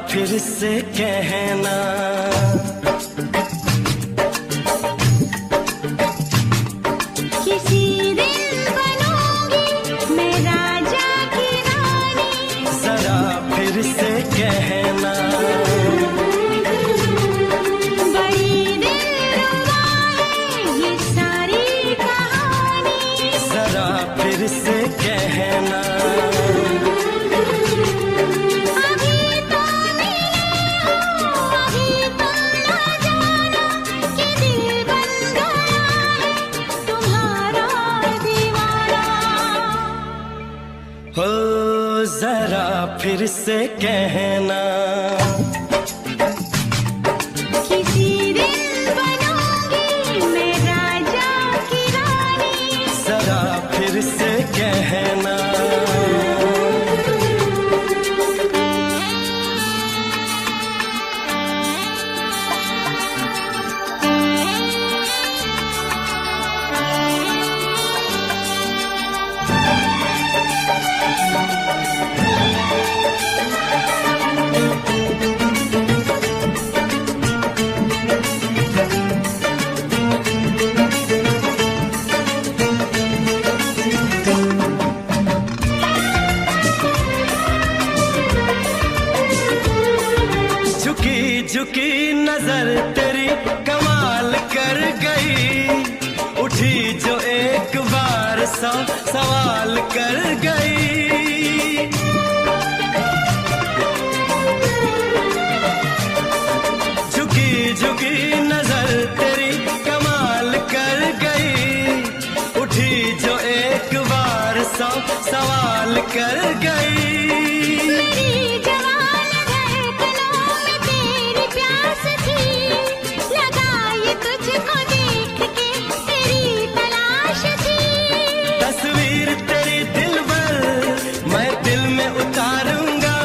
फिर से कहना, किसी दिन बनूंगी मैं राजा की रानी। जरा फिर से कहना, बड़ी दिलरुबा है ये सारी कहानी। जरा फिर से कहना, अभी तो मिले हो, अभी तो ना जाना कि दिल बन गया है तुम्हारा दीवाना। हो जरा फिर से कहना, किसी दिन बनूंगी मैं राजा की रानी। जरा फिर से कहना। झुकी झुकी नजर तेरी कमाल कर गई, उठी जो एक बार सौ सवाल कर गई। झुकी झुकी नजर तेरी कमाल कर गई, उठी जो एक बार सौ सवाल कर गई। मेरी जवान धड़कनों में तेरी प्यास थी, लगाई तुझको देख के तेरी तलाश थी। तस्वीर तेरी दिल भर मैं दिल में उतारूंगा,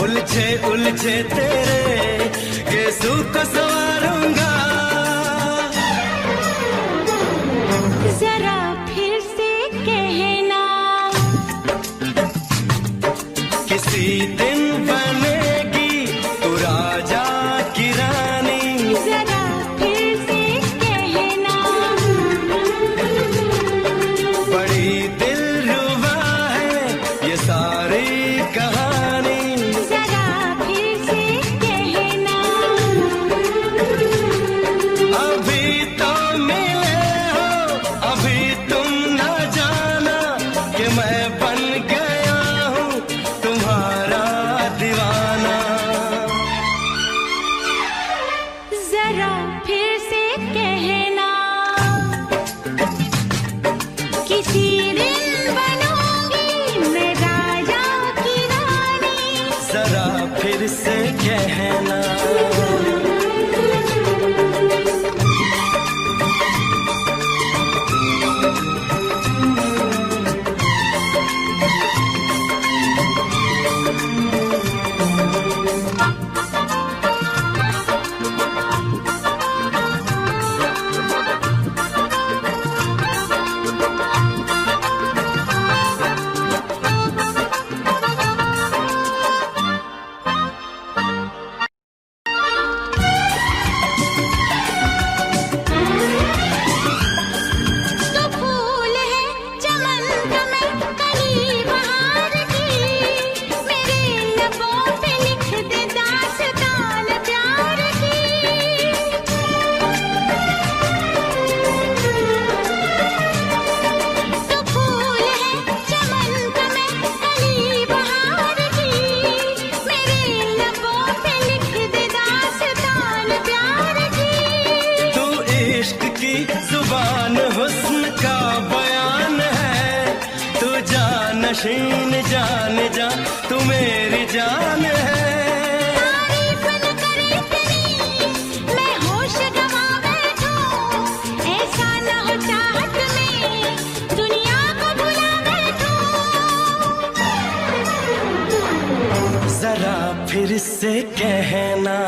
उलझे उलझे तेरे गेसू को संवारूंगा। जरा फिर से कहना, किसी दिन बनेगी तू राजा की रानी। जरा फिर से कहना, बड़ी दिलरुबा है ये सारी कहानी। जरा फिर से कहना, अभी तो मिले हो, अभी तुम न जाना कि मैं बन गया हूँ तुम्हारा दीवाना। जरा फिर से कहना, किसी दिन बनूंगी मैं राजा की रानी। जरा फिर से कहना, तो फूल है चमन का मैं कली बहार की, मेरे लबों पे लिख दे दास्तान प्यार की। तो फूल है चमन का मैं कली बहार की, मेरे लबों पे लिख दे दास्तान प्यार की। तू इश्क की जुबान हुस्न का बयान है, तू जानशीन जान जा तू मेरी जान है। तारीफ न करे तेरी मैं होश गवा बैठूं, ऐसा न हो चाहत में दुनिया को भुला बैठूं। जरा फिर से कहना,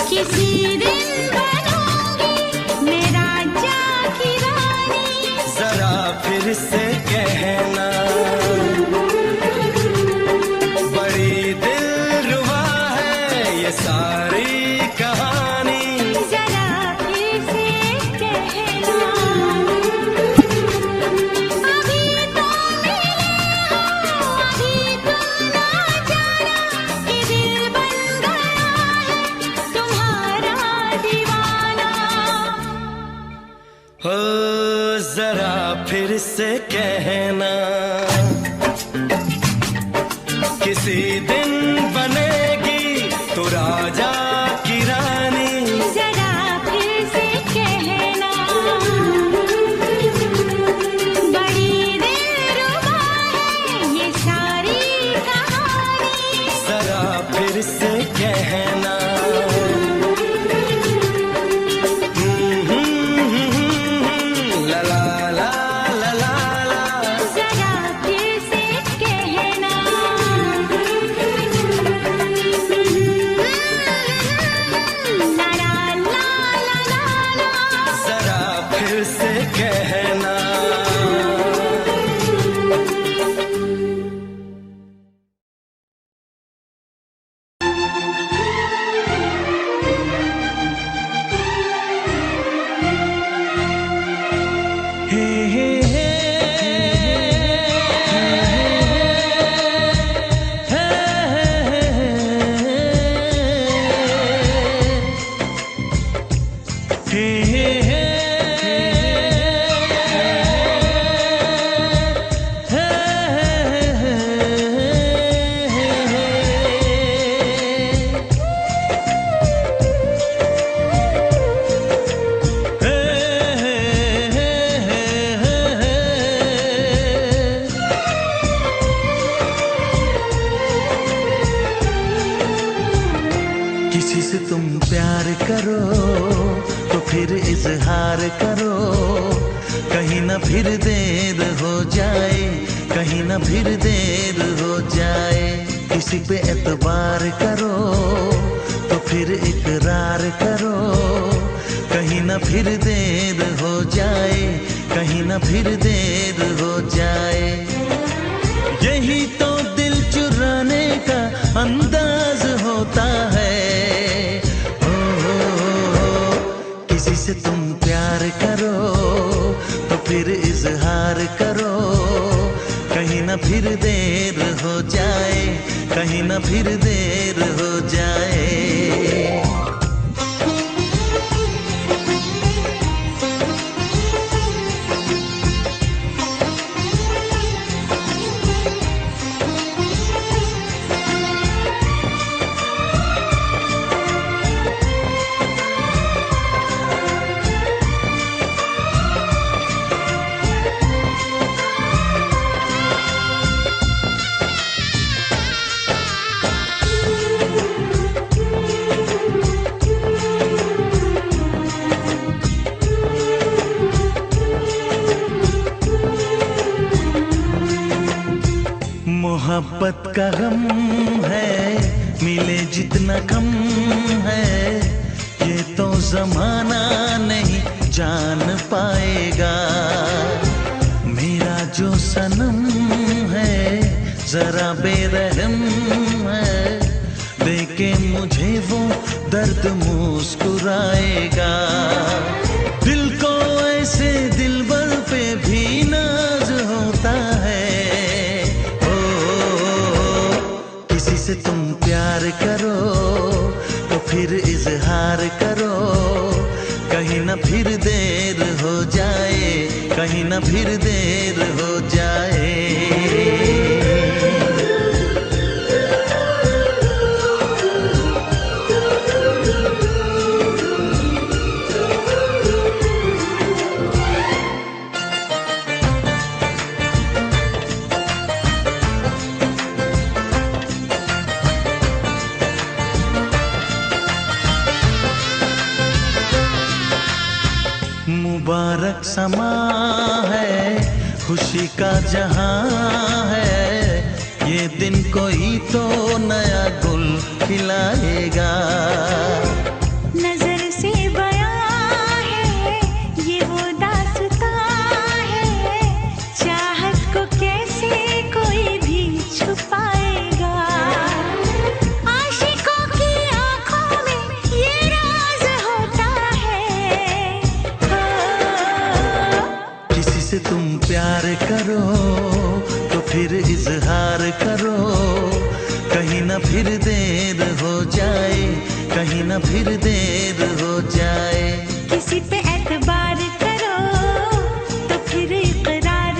किसी दिन बनूंगी मैं राजा की रानी। जरा फिर से कहना, से कहना, किसी दिन बनेगी तो राजा की रानी। जरा फिर से कहना, बड़ी दिलरुबा है ये सारी कहानी। जरा फिर से कहना, ला ला ला ला ला ला। जरा फिर से कहना, ला ला ला ला ला ला। जरा फिर से कहना। हे हे हे किसी से तुम प्यार करो तो फिर इजहार करो, कहीं ना फिर देर हो जाए, कहीं ना फिर देर हो जाए। किसी पे एतबार करो तो फिर इकरार करो, कहीं ना फिर देर हो जाए, कहीं ना फिर देर हो जाए। यही तो दिल चुराने का अंदाज होता है। किसी से तुम प्यार करो तो फिर इजहार करो, कहीं ना फिर देर हो जाए, कहीं ना फिर देर हो जाए। मोहब्बत का गम है, मिले जितना कम है, ये तो जमाना नहीं जान पाएगा। मेरा जो सनम है जरा बेरहम है, देखे मुझे वो दर्द मुस्कुराएगा। दिल को ऐसे दिलबर पे भी नाज होता है। किसी से तुम प्यार करो तो फिर इजहार करो, कहीं ना फिर देर हो जाए, कहीं ना फिर देर हो जाए। मुबारक समा है, खुशी का जहां है, ये दिन कोई तो नया गुल खिलाएगा। नजर से बयां है ये वो दास्तां है, चाहत को कैसे कोई भी छुपाएगा। आशिकों की आंखों में ये राज होता है। किसी से तुम प्यार करो तो फिर इजहार करो, कहीं ना फिर देर हो जाए, कहीं ना फिर देर हो जाए। किसी पे एतबार करो तो फिर इकरार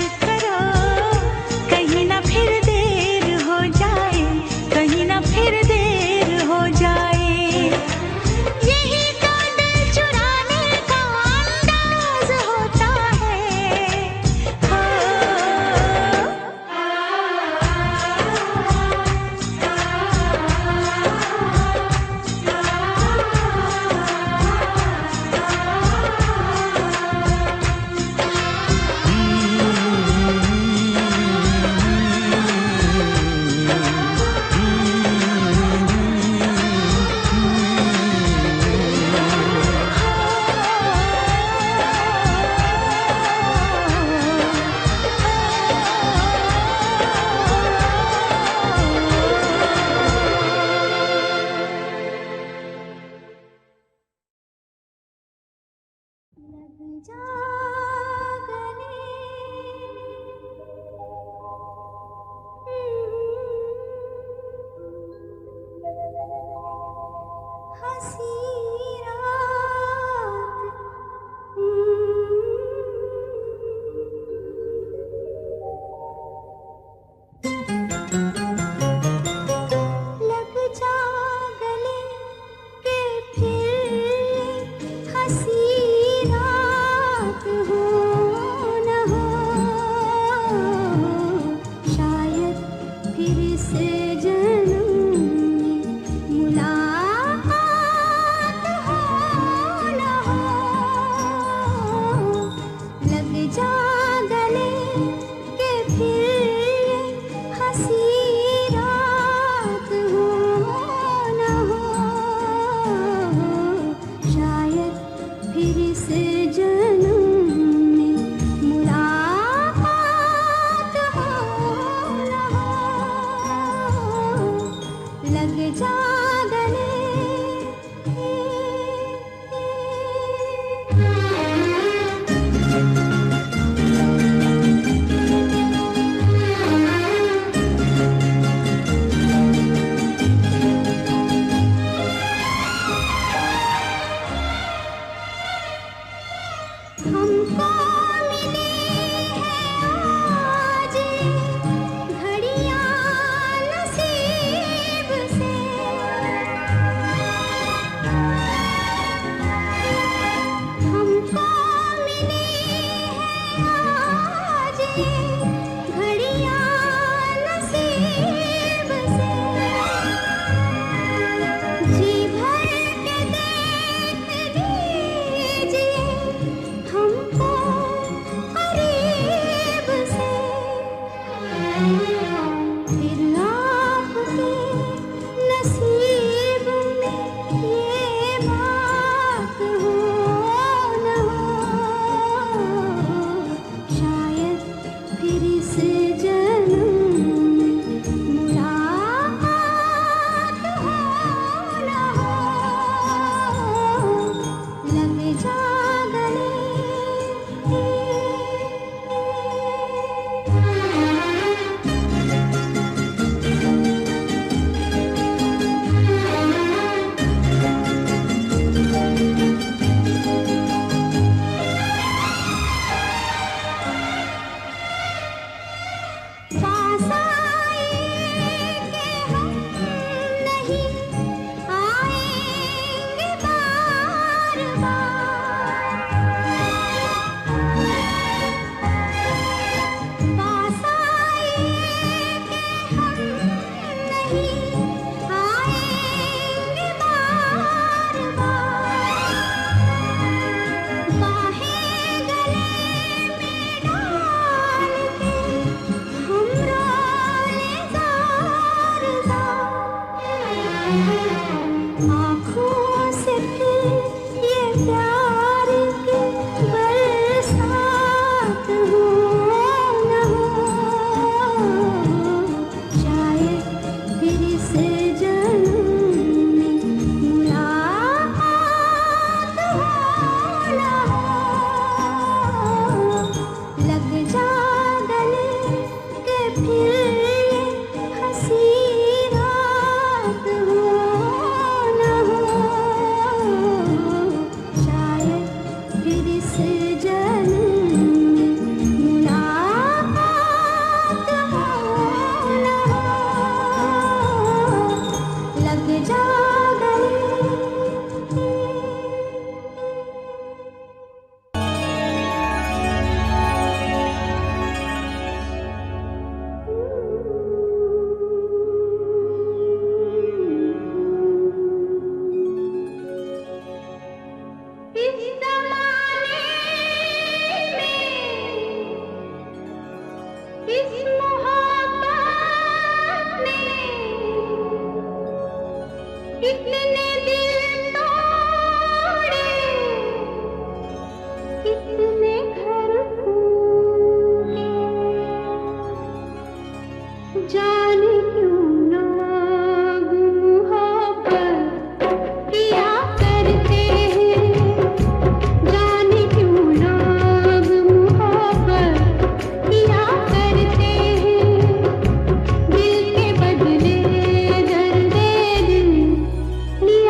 लिया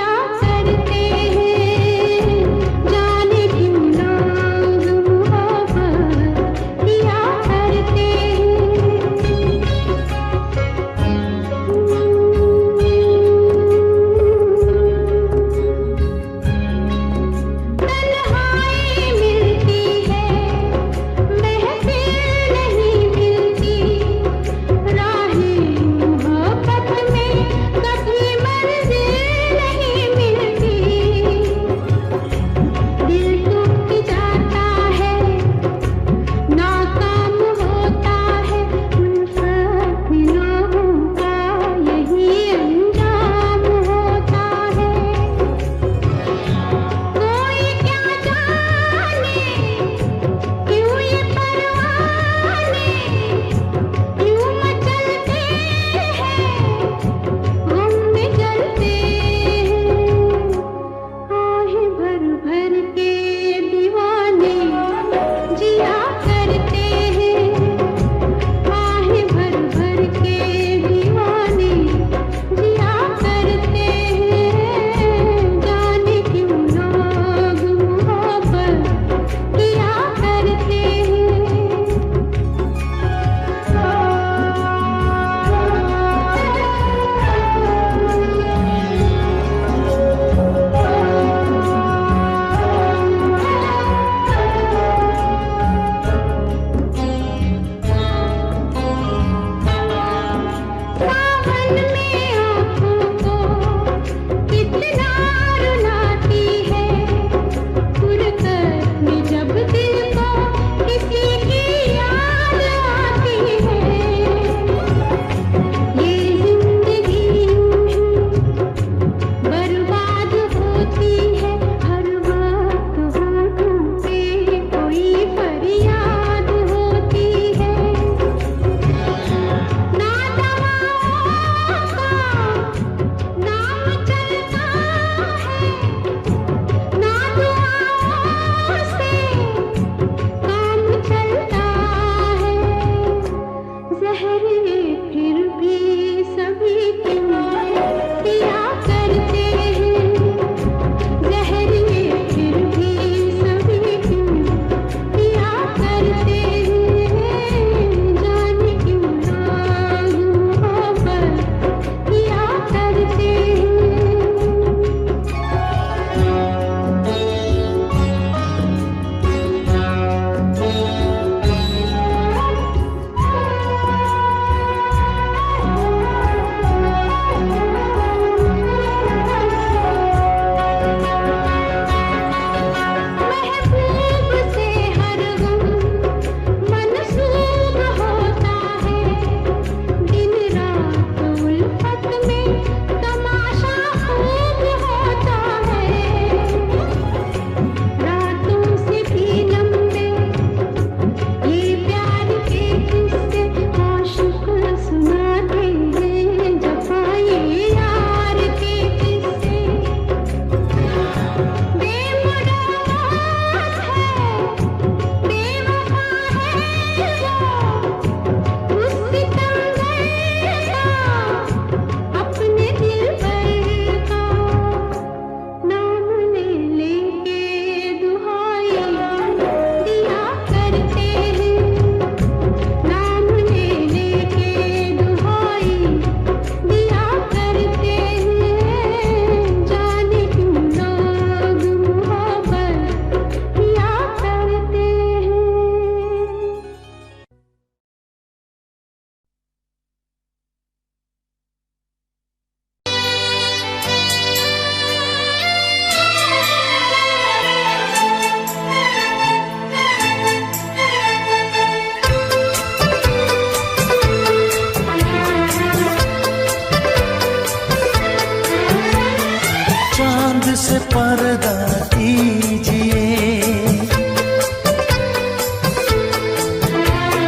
चांद से पर्दा कीजिए,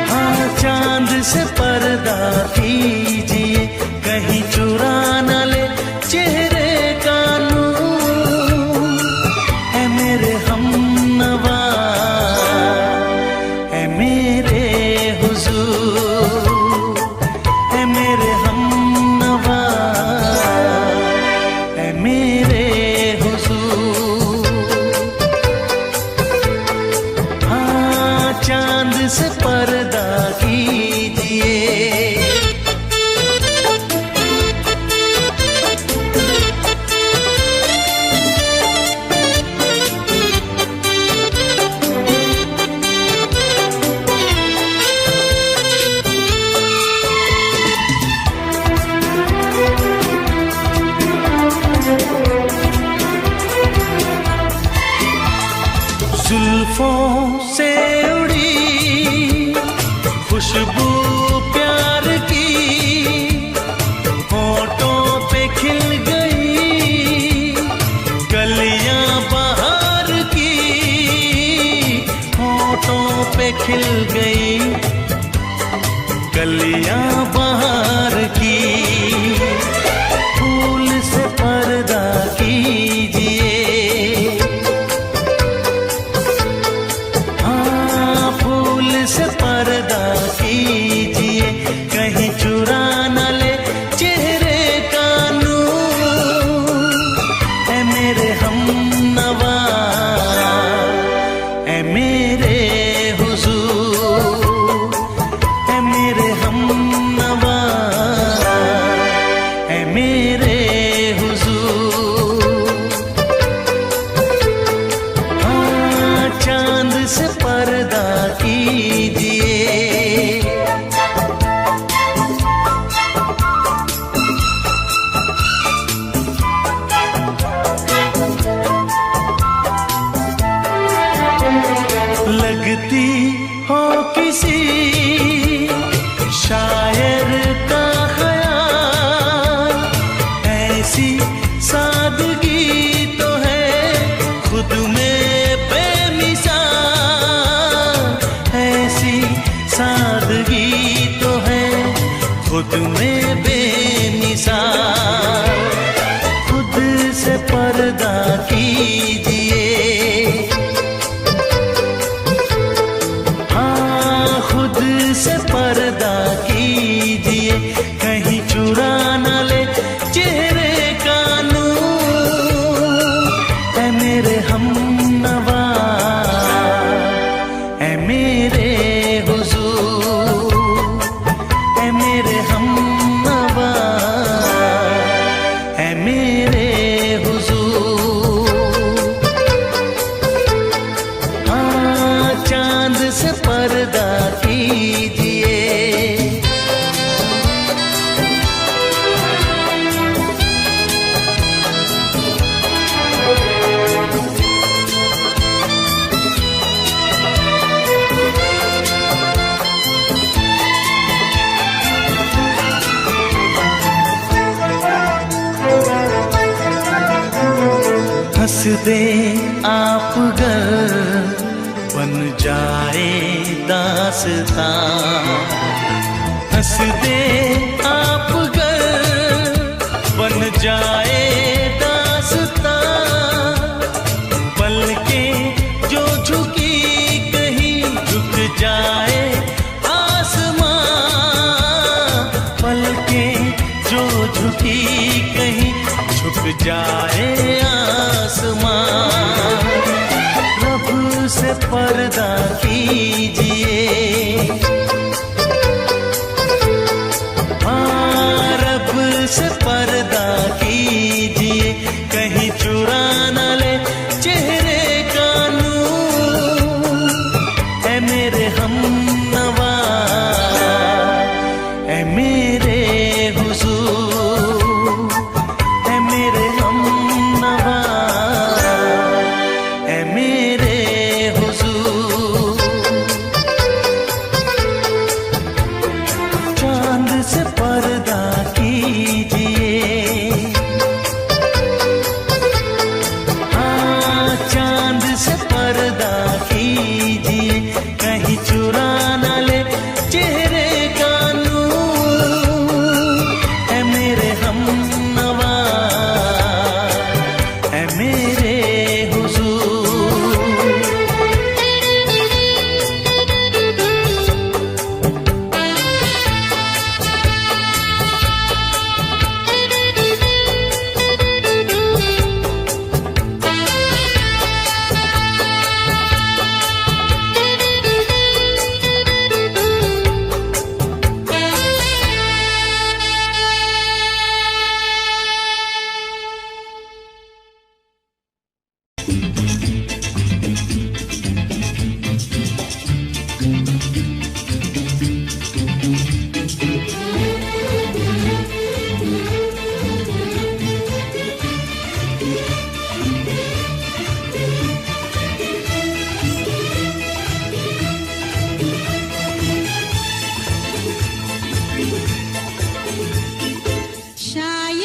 हाँ चांद से पर्दा कीजिए, कहीं चुरा न ले चेहरे का नूर। है मेरे हमनवा, है मेरे हुजूर, है मेरे हमनवा, है मेरे हुजूर। हाँ चांद से पर्दा कीजिए। जुल्फों से उड़ी खुशबू प्यार की, होठों पे खिल गई कलियां बहार की, होठों पे खिल गई कलियां बहार की। फूल से पर्दा कीजिए, से पर्दा कीजिए, कहीं चुरा न ले चेहरे का नूर। है मेरे हमनवा, है मेरे हुजूर, है मेरे हमनवा, है मेरे हुजूर। हाँ चांद से पर्दा कीजिए। लगती हो किसी शायर का ख्याल, ऐसी सादगी तो है खुद में बेमिसाल, ऐसी सादगी तो है खुद में बेमिसाल। खुद से पर्दा कीजिए, खुद से पर्दा कीजिए, कहीं चुरा न ले चेहरे का नूर। है मेरे हमनवा, है मेरे हुजूर, है मेरे हमनवा, है मेरे हुजूर। हाँ चांद से पर्दा कीजिए। हंस दे आप गर बन जाए दास्तां, हंस दे आप गर बन जाए दास्तां। पलकें जो झुकी कहीं झुक जाए आसमां, पलकें जो झुकी कहीं झुक जाए आसमां। रब से पर्दा कीजिए, हाँ रब से पर्दा कीजिए, कहीं चुरा न ले चेहरे का नूर। है मेरे हमनवा, है मेरे हुजूर, है मेरे हमनवा, है मेरे हुजूर।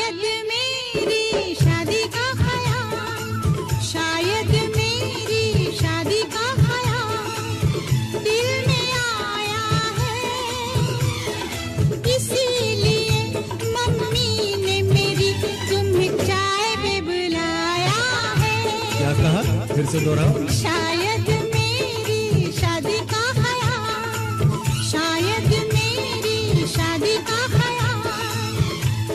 शायद मेरी शादी का ख्याल, शायद मेरी शादी का ख्याल दिल में आया है, इसीलिए मम्मी ने मेरी तुम्हें चाय पे बुलाया है। क्या कहा? फिर से दोहराओ। शायद मेरी शादी का ख्याल, शायद मेरी शादी का ख्याल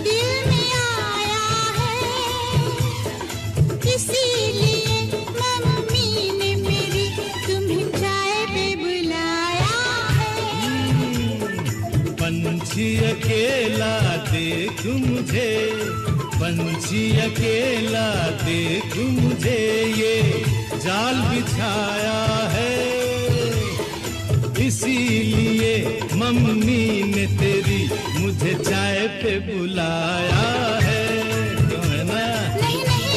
दिल में आया है, इसीलिए मम्मी ने मेरी तुम्हें चाय पे बुलाया है। पंछी अकेला देख मुझे, पंछी अकेला देख मुझे, ये जाल बिछाया है, इसीलिए मम्मी ने तेरी मुझे चाय पे बुलाया है। क्यों है ना? नहीं नहीं,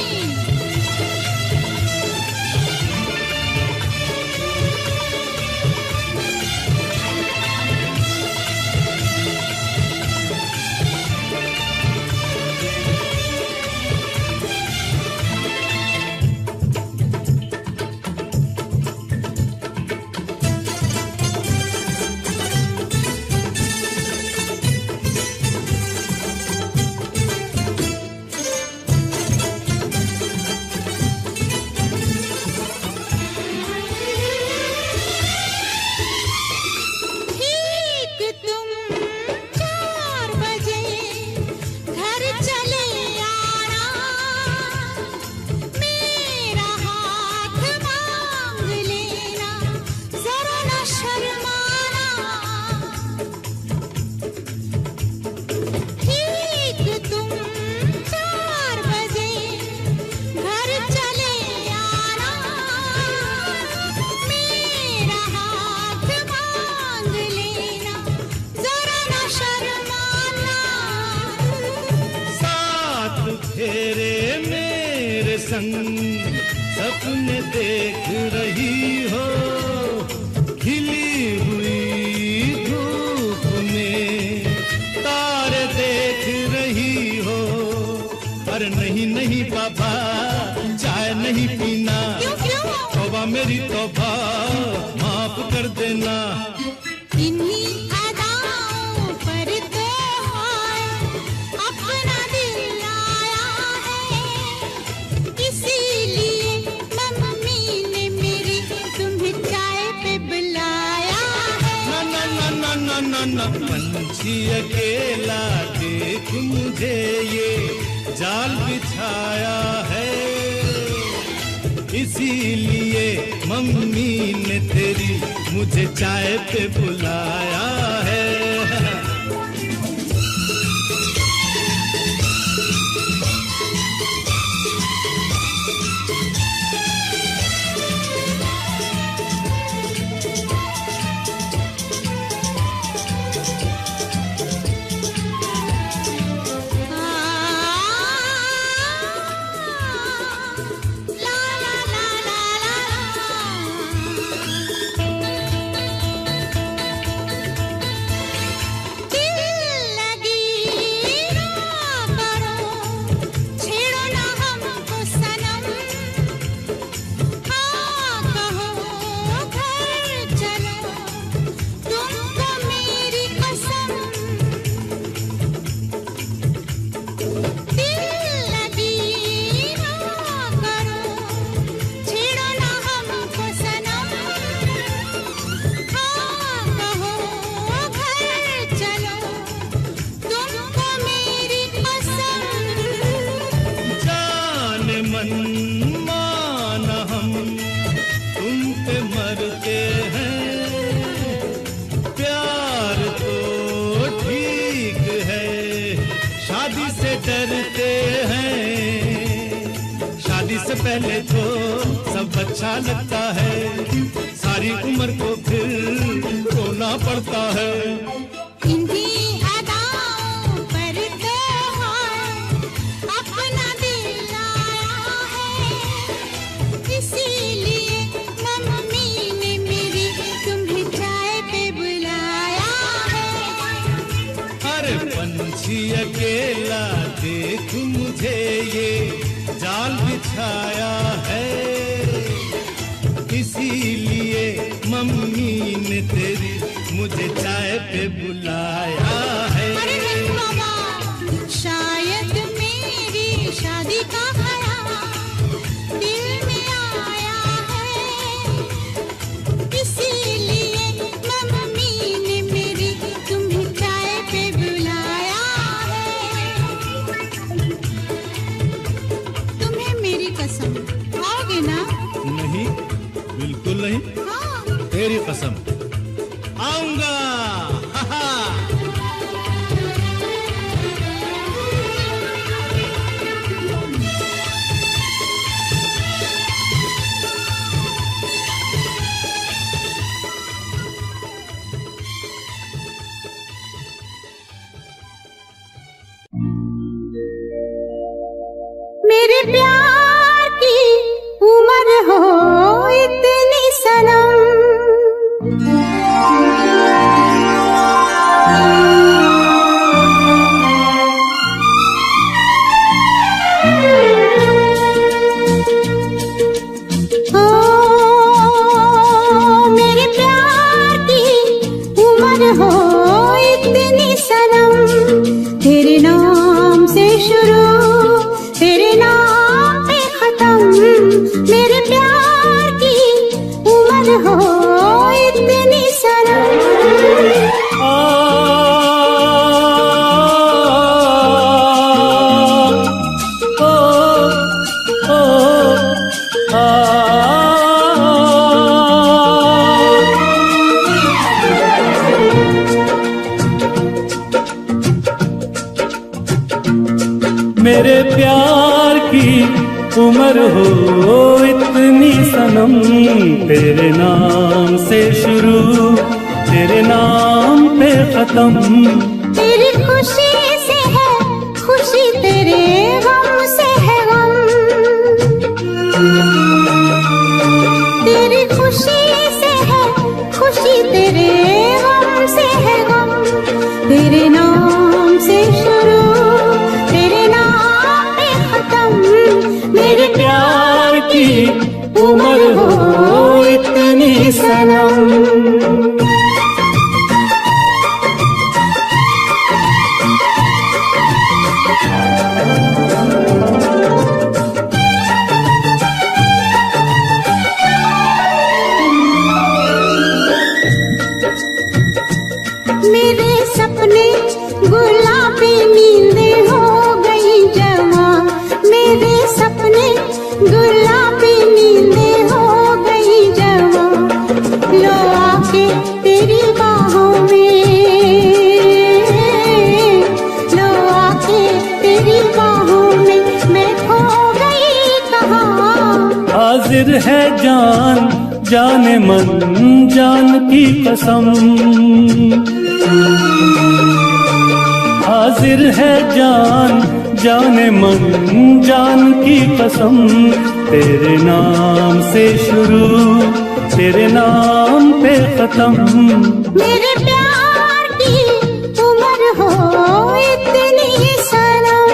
ठीक तुम 4 बजे घर चले आना, मेरा हाथ मांग लेना, जरा न शर्माना। ठीक तुम 4 बजे घर चले आना, मेरा हाथ मांग लेना, जरा न शर्माना। साथ फेरे मेरे संग सपने देख रही हो, खिली हुई धूप में तारे देख रही हो। अरे नहीं नहीं बाबा, चाय नहीं पीना, क्यों क्यों? तौबा मेरी तौबा, माफ कर देना। इन्हीं अदाओं पर तो हाय अपना दिल आया है, इसीलिए मम्मी ने मेरी तुम्हें चाय पे बुलाया है। ना ना ना ना ना ना ना, पंछी अकेला देख मुझे, ये जाल बिछाया है, इसीलिए मम्मी ने तेरी मुझे चाय पे बुलाया है। ला ला ला ला ला, दिल लगी ना करो, छेड़ो ना हमको सनम, हाँ कहो घर चलो, तुमको मेरी कसम। दिल लगी ना करो, छेड़ो ना हमको सनम, हाँ कहो घर चलो, तुमको मेरी कसम। जान मन मान हम तुम पे मरते हैं, प्यार तो ठीक है, शादी से डरते हैं। शादी से पहले तो सब अच्छा लगता है, सारी उम्र को फिर रोना पड़ता है। इन्हीं अदाओं पर तो हाय अपना दिल आया है, इसीलिए मम्मी ने मेरी तुम्हें चाय पे बुलाया है। अरे पंछी अकेला देख देख मुझे ये जाल बिछाया है, इसीलिए मम्मी ने तेरी मुझे चाय पे बुलाया है। अरे नहीं बाबा, शायद मेरी शादी का ख्याल दिल में आया है, इसीलिए मम्मी ने मेरी तुम्हें चाय पे बुलाया है। तुम्हें मेरी कसम, आओगे ना? नहीं, बिल्कुल नहीं। हाँ। तेरी कसम, आऊंगा। मेरे प्यार की उम्र हो इतनी सनम, ओ मेरे प्यार की उम्र हो इतनी सनम, तेरे नाम से शुरू तेरे नाम पे खत्म, मेरे प्यार की उम्र हो इतनी सनम। मेरे प्यार की उम्र हो इतनी सनम, तेरे नाम से शुरू तेरे नाम पे खत्म, तेरी खुशी से है खुशी, तेरे गम से है गम, तेरी खुशी से है खुशी, तेरे गम से है गम, तेरे नाम से शुरू तेरे नाम पे खत्म, मेरे प्यार की उम्र हो इतनी सनम। मेरे सपने गुलाबी नींदें हो गई जवां, मेरे सपने गुलाबी नींदें हो गई जवां, लो आके तेरी बाहों में, लो आके तेरी बाहों में मैं खो गई कहाँ। हाजिर है जान जाने मन जान की कसम, हाजिर है जान जाने मन जान की कसम, तेरे नाम से शुरू तेरे नाम पे खत्म, मेरे प्यार की उम्र हो इतनी सनम।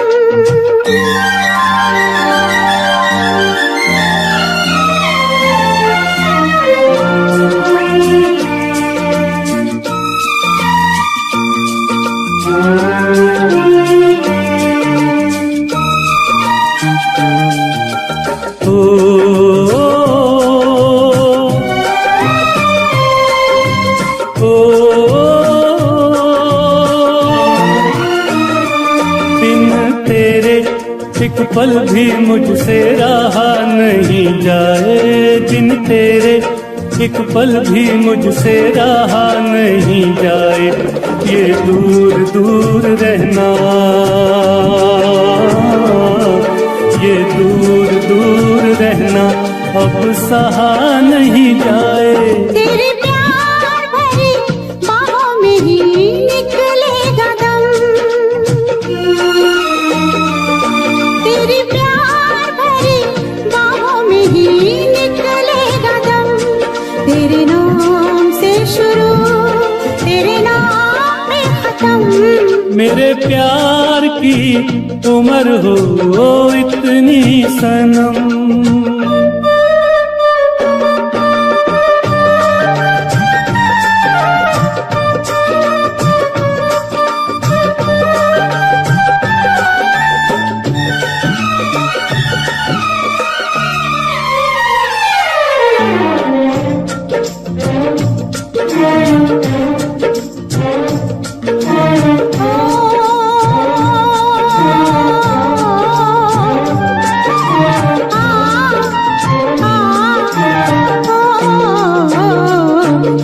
एक पल भी मुझसे रहा नहीं जाए, दिन तेरे एक पल भी मुझसे रहा नहीं जाए, ये दूर दूर रहना, ये दूर दूर रहना अब सहा नहीं जाए। तेरे प्यार भरी बाहों में ही निकलेगा दम, तेरे प्यार भरी बाहों में ही निकलेगा दम, तेरे नाम से शुरू तेरे नाम पे खत्म, मेरे प्यार की उम्र हो इतनी सनम।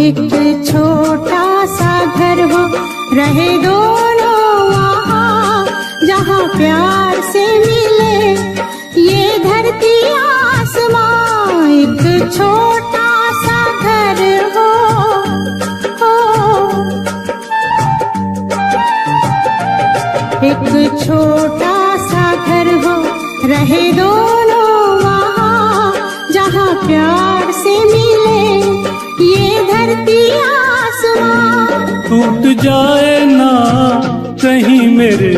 एक छोटा सा घर हो, रहे दोनों वहाँ जहाँ प्यार से मिले ये धरती आसमां। एक छोटा सा घर हो, एक छोटा सा घर हो, रहे दोनों वहाँ जहाँ प्यार से मिले ये धरती आसमां। टूट जाए ना कहीं मेरे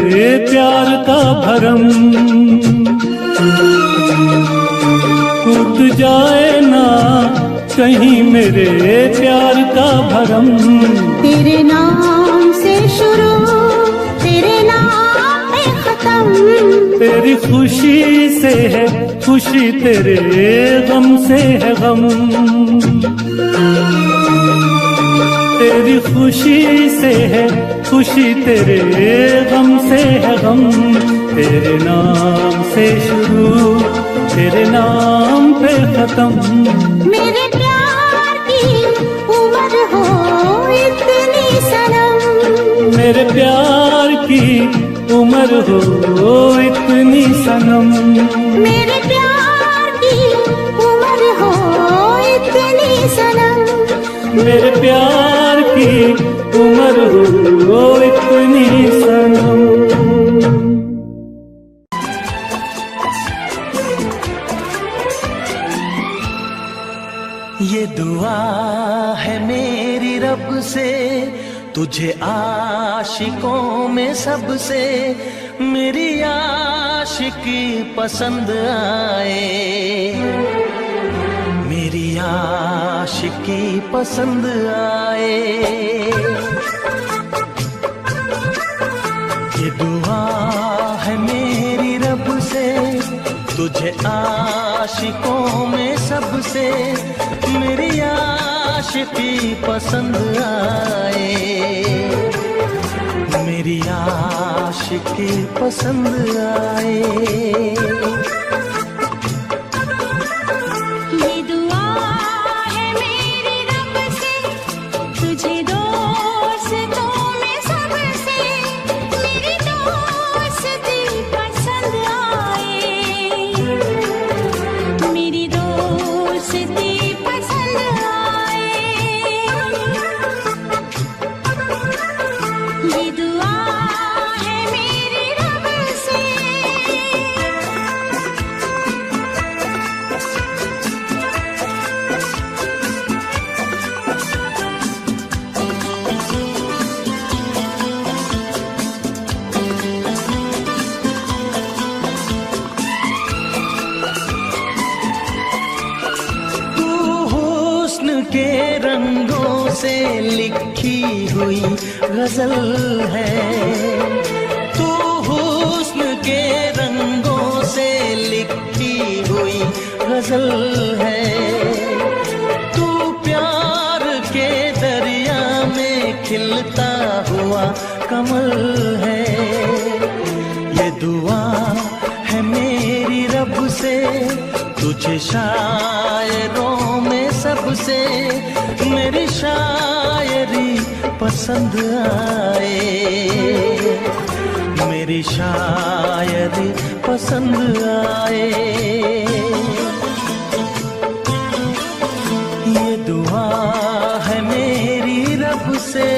प्यार का भरम, टूट जाए ना कहीं मेरे प्यार का भरम। तेरे नाम से शुरू, तेरे नाम पे खत्म। तेरी खुशी से है खुशी, तेरे गम से है गम। तेरी खुशी से है खुशी, तेरे गम से है गम। तेरे नाम से शुरू, तेरे नाम पे खत्म। मेरे प्यार की उम्र हो इतनी सनम। मेरे प्यार की उम्र हो इतनी सनम। मेरे प्यार की उम्र हो इतनी सनम। मेरे प्यार की उम्र हो इतनी सनम। ये दुआ है मेरी रब से, तुझे आशिकों में सबसे मेरी आशिकी पसंद आए, मेरी आशिकी पसंद आए। ये दुआ है मेरी रब से, तुझे आशिकों में सबसे मेरी आशिकी पसंद आए, मेरी आशिकी पसंद आए। ये दुआ है मेरी रब से, तुझे दोस्तों में सबसे मेरी दोस्ती पसंद आए, मेरी दोस्ती पसंद आए। ये दुआ है मेरी रब से। के रंगों से लिखी हुई गजल है, तू हुस्न के रंगों से लिखी हुई गजल है। तू प्यार के दरिया में खिलता हुआ कमल है। ये दुआ है मेरी रब से, तुझे शायरों में सबसे मेरी शायरी पसंद आए, मेरी शायरी पसंद आए। ये दुआ है मेरी रब से।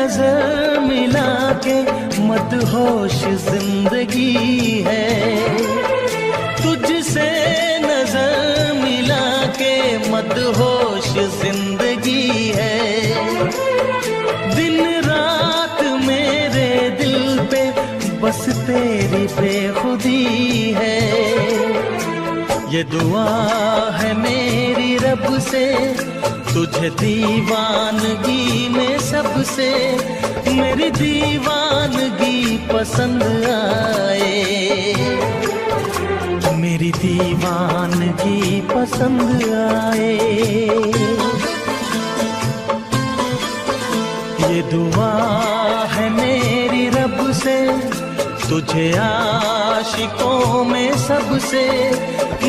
नजर मिला के मदहोश जिंदगी है, तुझसे नजर मिला के मदहोश जिंदगी है। दिन रात मेरे दिल पे बस तेरी बेखुदी है। ये दुआ है मेरी रब से, तुझे दीवानगी में सबसे मेरी दीवानगी पसंद आए, मेरी दीवानगी पसंद आए। ये दुआ है मेरी रब से, तुझे आशिकों में सबसे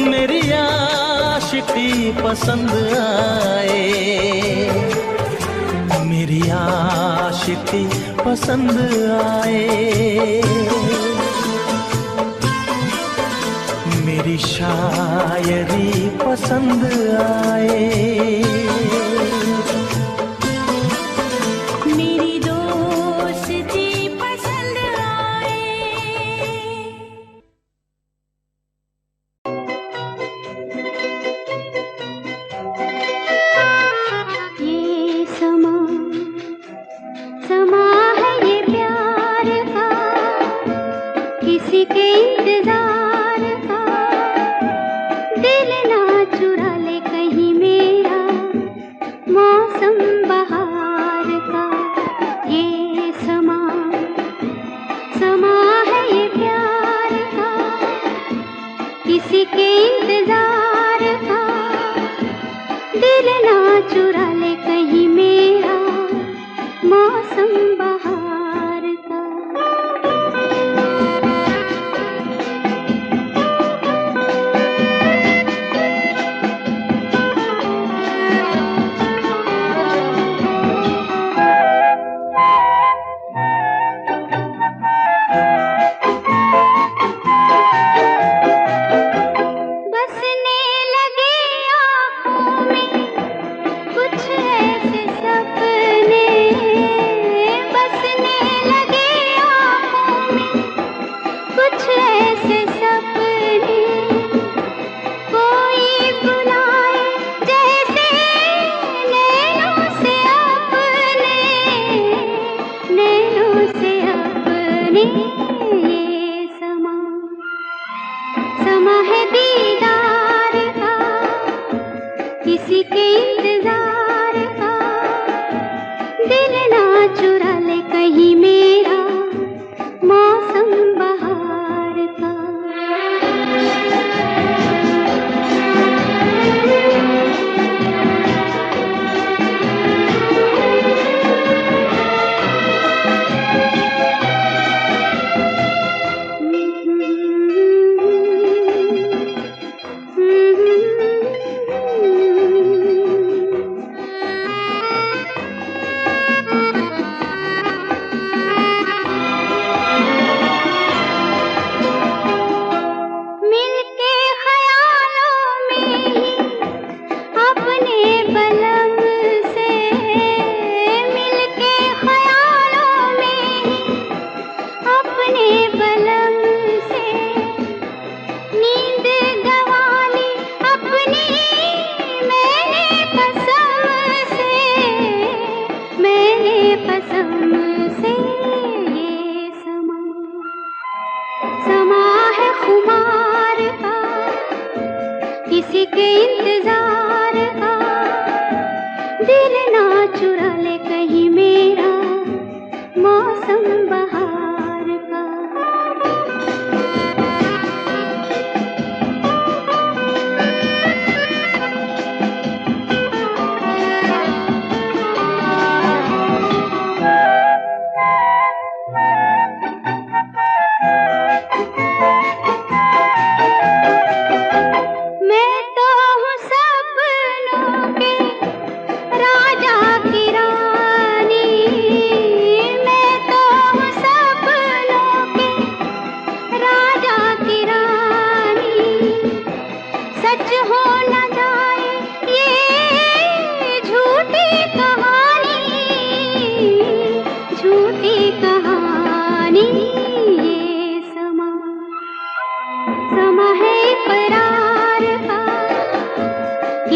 मेरी आशिकी पसंद आए, मेरी आशिकी पसंद आए, मेरी शायरी पसंद आए।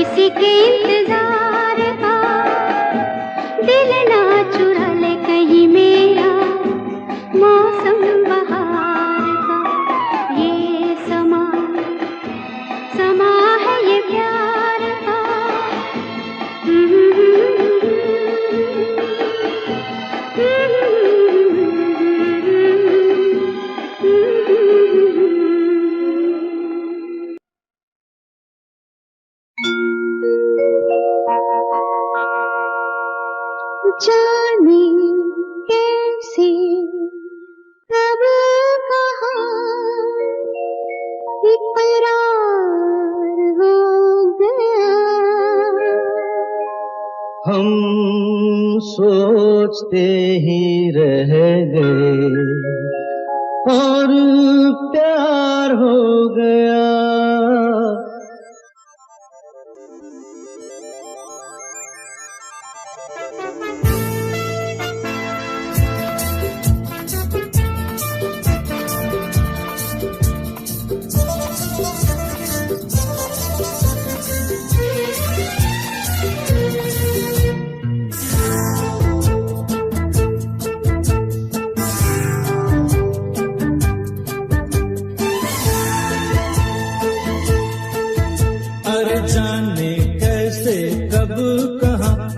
किसी के इंतजार का दिल ना चुरा ले कहीं मेरा मौसम बहार का। ये समा समा है ये प्यार का। जाने कैसे कब कहाँ इकरार हो गया। हम सोचते ही रह गए और प्यार हो गया।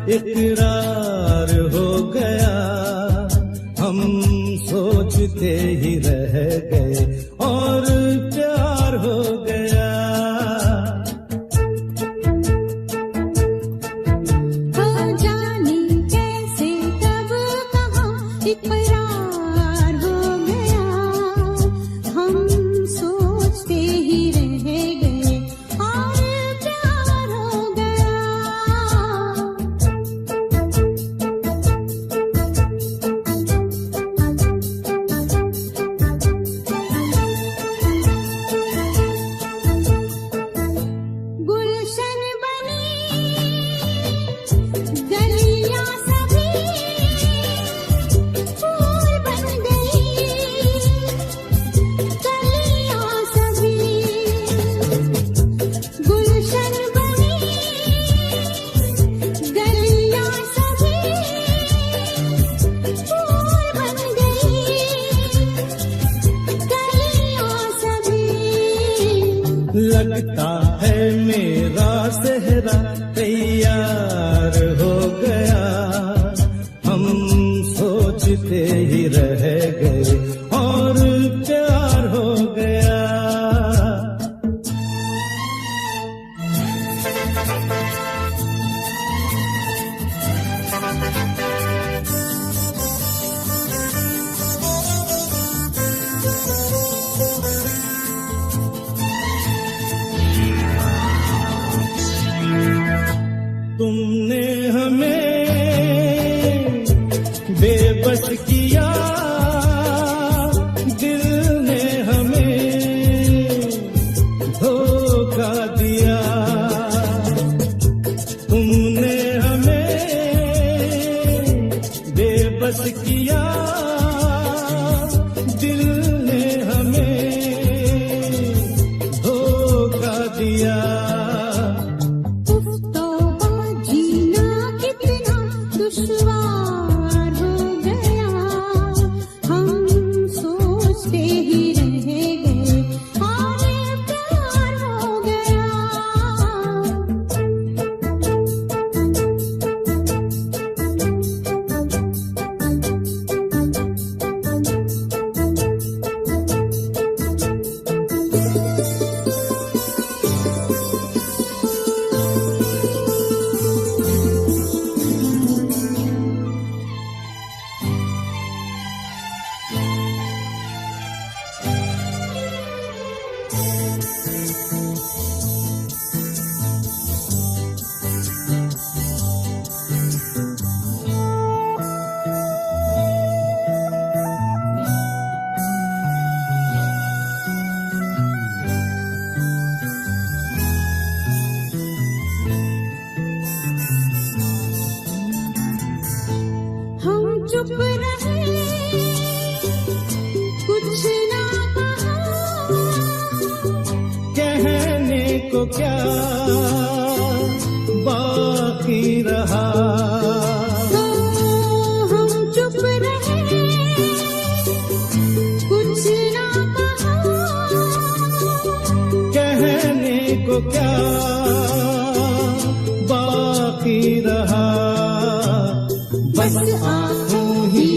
इकरार हो गया। हम सोचते ही रह गए और प्यार हो गया। हो जाने कैसे कब कहाँ इकरार हो गया। हम सोचते ही रह गए और प्यार हो गया। गुलशन बनी गलियां सभी फूल बन गई। गलियां सभी गुलशन बनी गलियां सभी फूल बन गई। गलियां सभी लगता है मेरा सेहरा तैयार हो गया। हम सोचते ही रह गए और प्यार हो गया। तुमने हमें बेबस किया, दिल ने हमें धोखा दिया। तुमने हमें बेबस किया, दिल ने हमें धोखा दिया। दुश्वार हो गया। हम सोचते ही रह गए और प्यार हो गया। चुप रहे, कुछ ना कहा, कहने को क्या रहा। हम चुप रहे, कुछ ना कहा, कहने को क्या बाकी रहा, बस आँखों ही